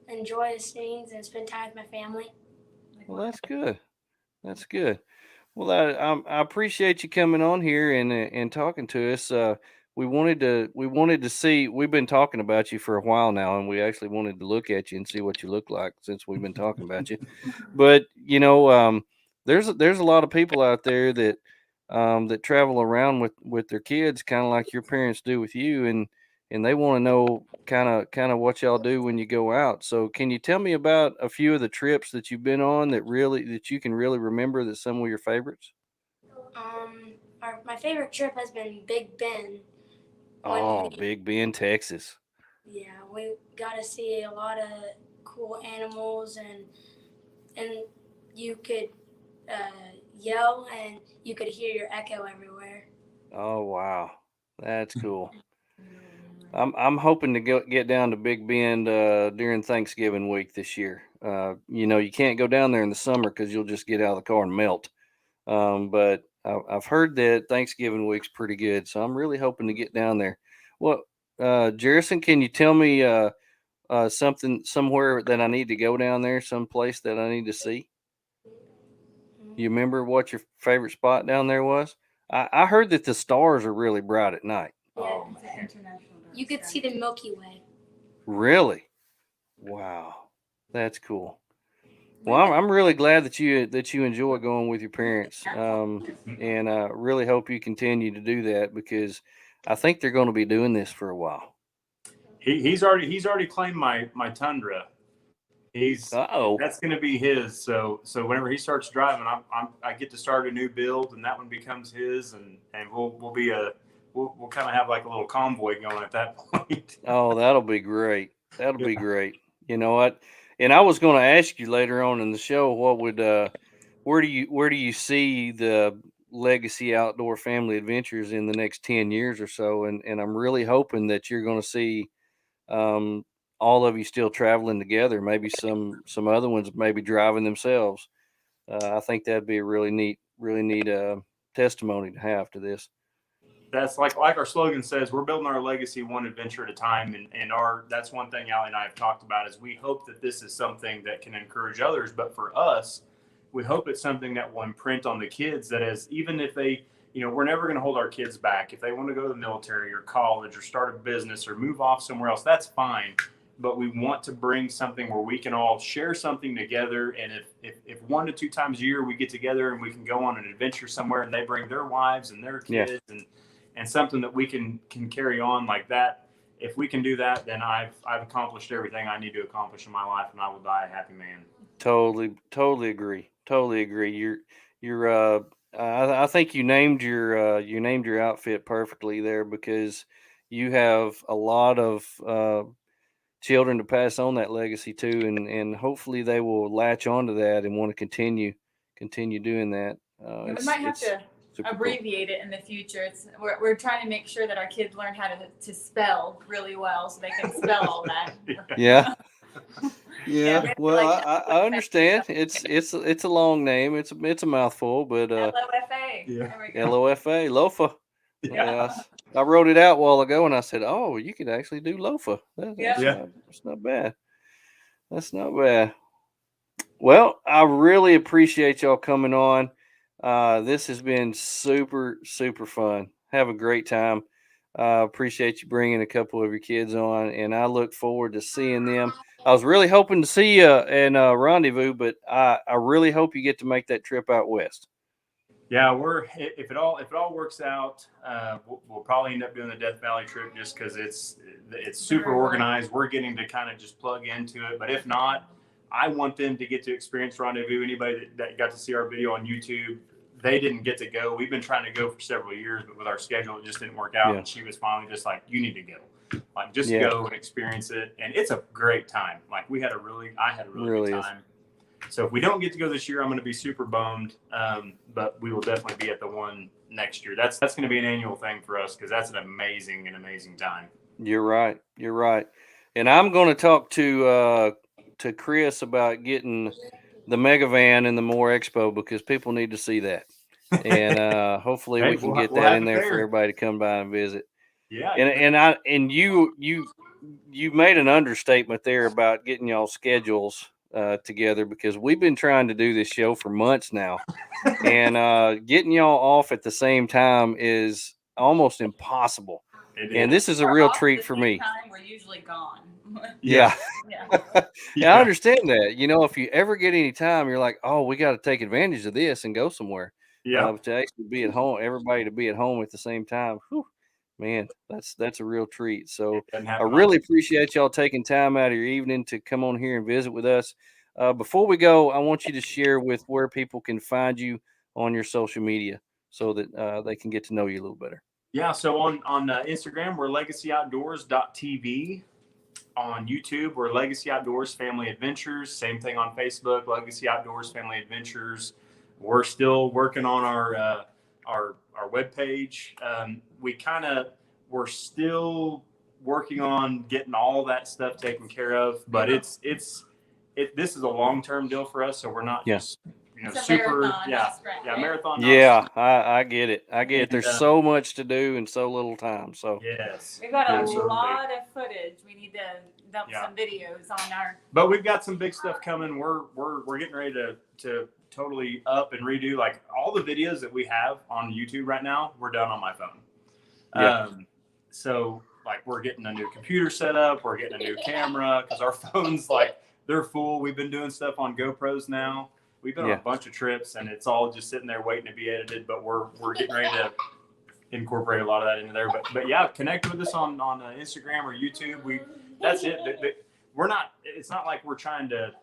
Enjoy the scenes and spend time with my family. Well, that's good. That's good. Well, I appreciate you coming on here and talking to us. We wanted to see. We've been talking about you for a while now, and we actually wanted to look at you and see what you look like since we've been talking about you. But you know, there's a lot of people out there that that travel around with their kids, kind of like your parents do with you, and they want to know kind of what y'all do when you go out. So can you tell me about a few of the trips that you've been on that you can really remember, that some of your favorites? My favorite trip has been Big Bend. Oh, Big Bend, Texas. Yeah, we got to see a lot of cool animals, and you could yell and you could hear your echo everywhere. Oh wow, that's cool. I'm hoping to get down to Big Bend during Thanksgiving week this year. You know, you can't go down there in the summer because you'll just get out of the car and melt. But I've heard that Thanksgiving week's pretty good, so I'm really hoping to get down there. Well, Jerrison, can you tell me somewhere that I need to go down there, someplace that I need to see? You remember what your favorite spot down there was? I heard that the stars are really bright at night. Yeah, you could see the Milky Way. Really? Wow, that's cool. Well, I'm really glad that you enjoy going with your parents, and I really hope you continue to do that, because I think they're going to be doing this for a while. He's already claimed my Tundra. That's going to be his. So whenever he starts driving, I get to start a new build, and that one becomes his, and we'll kind of have like a little convoy going at that point. Oh, that'll be great. That'll be great. You know what? And I was going to ask you later on in the show, where do you see the Legacy Outdoor Family Adventures in the next 10 years or so? And I'm really hoping that you're going to see all of you still traveling together. Maybe some other ones maybe driving themselves. I think that'd be a really neat testimony to have to this. That's like our slogan says, we're building our legacy one adventure at a time. And that's one thing Allie and I have talked about, is we hope that this is something that can encourage others. But for us, we hope it's something that will imprint on the kids, that is, even if they, we're never going to hold our kids back. If they want to go to the military or college or start a business or move off somewhere else, that's fine. but we want to bring something where we can all share something together. And if 1 to 2 times a year we get together and we can go on an adventure somewhere and they bring their wives and their kids and something that we can carry on like that. If we can do that, then I've accomplished everything I need to accomplish in my life, and I will die a happy man. Totally agree. I think you named your outfit perfectly there, because you have a lot of children to pass on that legacy to, and hopefully they will latch onto that and want to continue doing that. We might have to abbreviate it in the future. We're trying to make sure that our kids learn how to spell really well, so they can spell all that. Yeah. Well, I understand. It's a long name. It's a mouthful, but LOFA. LOFA, Lofa. Yeah. I wrote it out a while ago, and I said, "Oh, you could actually do Lofa. That's not bad. That's not bad." Well, I really appreciate y'all coming on. This has been super, super fun. Have a great time. Appreciate you bringing a couple of your kids on, and I look forward to seeing them. I was really hoping to see you in Rendezvous, but I really hope you get to make that trip out west. Yeah, if it all works out, we'll probably end up doing the Death Valley trip just because it's super organized. We're getting to kind of just plug into it, but if not, I want them to get to experience Rendezvous. Anybody that got to see our video on YouTube, they didn't get to go. We've been trying to go for several years, but with our schedule, it just didn't work out. Yeah. And she was finally just like, "You need to go. Like, just go and experience it." And it's a great time. Like, I had a really good time. So if we don't get to go this year, I'm going to be super bummed. But we will definitely be at the one next year. That's going to be an annual thing for us, because that's an amazing time. You're right. And I'm going to talk to Chris about getting the Mega Van and the More Expo, because people need to see that. And hopefully we can get that in there for everybody to come by and visit. Yeah. And you made an understatement there about getting y'all schedules together, because we've been trying to do this show for months now, and getting y'all off at the same time is almost impossible. And this is a real treat for me. We're usually gone. Yeah. I understand that. If you ever get any time, you're like, "Oh, we got to take advantage of this and go somewhere." But to actually be at home, everybody to be at home at the same time, whew, man, that's a real treat. So I really appreciate y'all taking time out of your evening to come on here and visit with us. Before we go, I want you to share with where people can find you on your social media, so that they can get to know you a little better. Yeah, so on Instagram, we're legacyoutdoors.tv. On YouTube, we're Legacy Outdoors Family Adventures. Same thing on Facebook, Legacy Outdoors Family Adventures. We're still working on our webpage. We're still working on getting all that stuff taken care of, but this is a long-term deal for us, so we're not just super marathon. Yeah, I get it. There's so much to do and so little time. So yes, we've got a lot of footage. We need to dump some videos on our. But we've got some big stuff coming. We're getting ready to totally up and redo, like, all the videos that we have on YouTube right now. We're done on my phone. Yeah. So, like, we're getting a new computer set up. We're getting a new camera, because our phones, like, they're full. We've been doing stuff on GoPros now. We've been on a bunch of trips, and it's all just sitting there waiting to be edited. But we're getting ready to incorporate a lot of that into there. But yeah, connect with us on Instagram or YouTube. That's it. We're not. It's not like we're trying to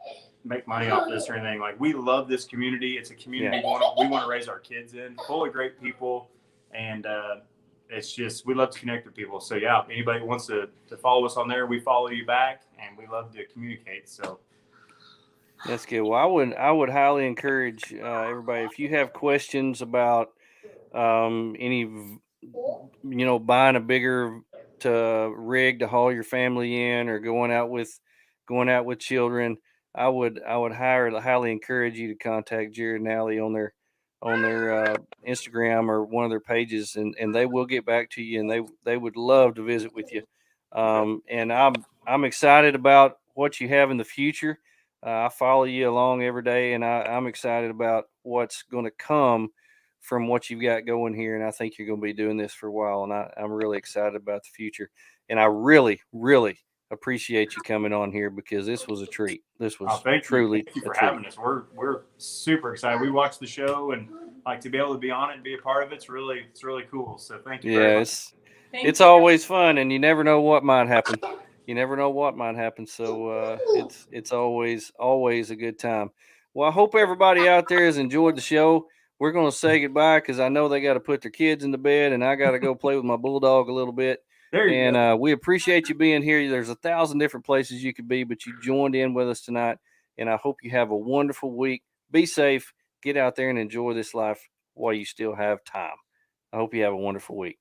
make money off this or anything. Like, we love this community. It's a community we want to raise our kids in, full of great people, and it's just, we love to connect with people. So yeah, if anybody wants to follow us on there, we follow you back, and we love to communicate. So. That's good. Well, I would highly encourage everybody, if you have questions about any, buying a bigger rig to haul your family in, or going out with children, I would highly encourage you to contact Jared and Allie on their Instagram or one of their pages, and they will get back to you, and they would love to visit with you. And I'm excited about what you have in the future. I follow you along every day, and I'm excited about what's going to come from what you've got going here. And I think you're going to be doing this for a while, and I'm really excited about the future. And I really, really appreciate you coming on here because this was a treat. This was Thank truly you for a treat. having us. We're super excited. We watched the show and like to be able to be on it and be a part of it's really cool. So thank you very much. It's always fun, and you never know what might happen. You never know what might happen. So it's always a good time. Well, I hope everybody out there has enjoyed the show. We're going to say goodbye because I know they got to put their kids into bed, and I got to go play with my bulldog a little bit. We appreciate you being here. There's 1,000 different places you could be, but you joined in with us tonight, and I hope you have a wonderful week. Be safe. Get out there and enjoy this life while you still have time. I hope you have a wonderful week.